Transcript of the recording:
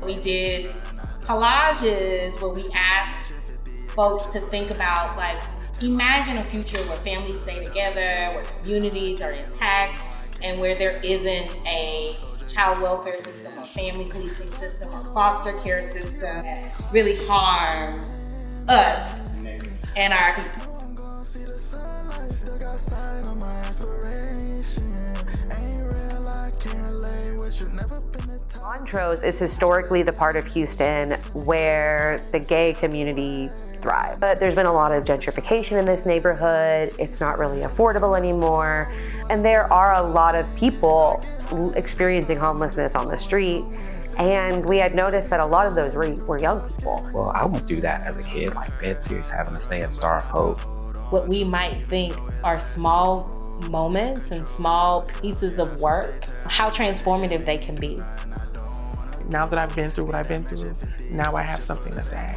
We did collages where we asked folks to think about, like, imagine a future where families stay together, where communities are intact, and where there isn't a child welfare system or family policing system or foster care system that really harm us and our people. Montrose is historically the part of Houston where the gay community thrive. But there's been a lot of gentrification in this neighborhood. It's not really affordable anymore. And there are a lot of people experiencing homelessness on the street. And we had noticed that a lot of those were young people. Well, I went through that as a kid, like dead serious, having to stay at Star of Hope. What we might think are small moments and small pieces of work, how transformative they can be. Now that I've been through what I've been through, now I have something to say.